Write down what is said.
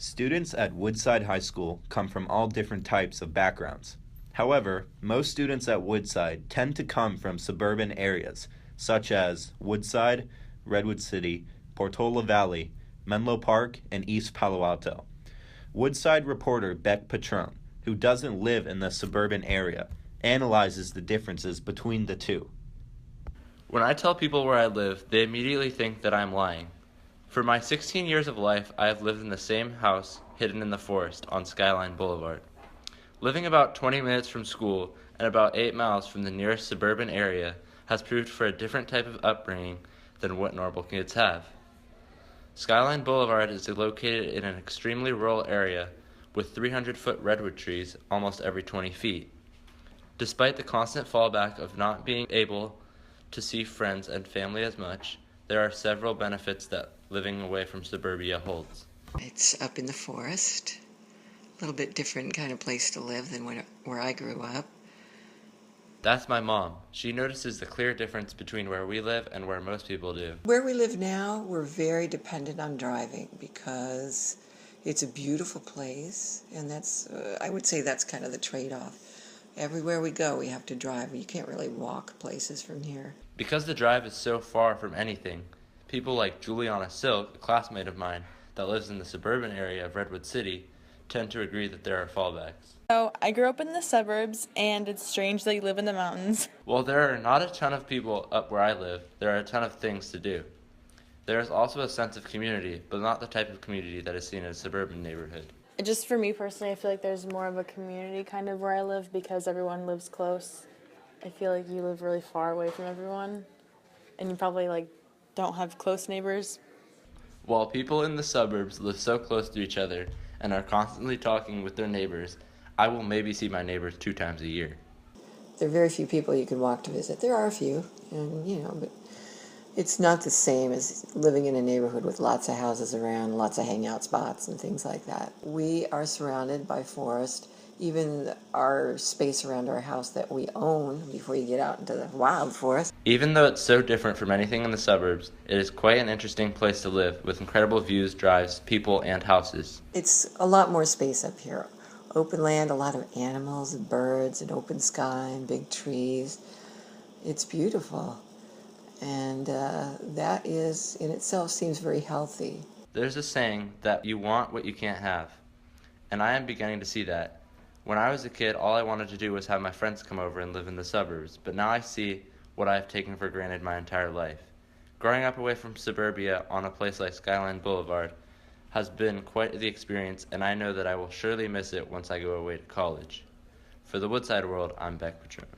Students at Woodside High School come from all different types of backgrounds. However, most students at Woodside tend to come from suburban areas, such as Woodside, Redwood City, Portola Valley, Menlo Park, and East Palo Alto. Woodside reporter Beck Patrone, who doesn't live in the suburban area, analyzes the differences between the two. When I tell people where I live, they immediately think that I'm lying. For my 16 years of life, I have lived in the same house hidden in the forest on Skyline Boulevard. Living about 20 minutes from school and about 8 miles from the nearest suburban area has proved for a different type of upbringing than what normal kids have. Skyline Boulevard is located in an extremely rural area with 300-foot redwood trees almost every 20 feet. Despite the constant fallback of not being able to see friends and family as much, there are several benefits that living away from suburbia holds. It's up in the forest, a little bit different kind of place to live than where I grew up. That's my mom. She notices the clear difference between where we live and where most people do. Where we live now, we're very dependent on driving because it's a beautiful place, and I would say that's kind of the trade-off. Everywhere we go, we have to drive. You can't really walk places from here. Because the drive is so far from anything, people like Juliana Silk, a classmate of mine that lives in the suburban area of Redwood City, tend to agree that there are fallbacks. So I grew up in the suburbs, and it's strange that you live in the mountains. While there are not a ton of people up where I live, there are a ton of things to do. There is also a sense of community, but not the type of community that is seen in a suburban neighborhood. Just for me personally, I feel like there's more of a community kind of where I live because everyone lives close. I feel like you live really far away from everyone, and you probably don't have close neighbors. While people in the suburbs live so close to each other and are constantly talking with their neighbors, I will maybe see my neighbors 2 times a year. There are very few people you can walk to visit. There are a few, but it's not the same as living in a neighborhood with lots of houses around, lots of hangout spots and things like that. We are surrounded by forest. Even our space around our house that we own before you get out into the wild forest. Even though it's so different from anything in the suburbs, it is quite an interesting place to live with incredible views, drives, people, and houses. It's a lot more space up here. Open land, a lot of animals and birds and open sky and big trees. It's beautiful. And that is, in itself, seems very healthy. There's a saying that you want what you can't have. And I am beginning to see that. When I was a kid, all I wanted to do was have my friends come over and live in the suburbs, but now I see what I have taken for granted my entire life. Growing up away from suburbia on a place like Skyline Boulevard has been quite the experience, and I know that I will surely miss it once I go away to college. For the Woodside World, I'm Beck Patrone.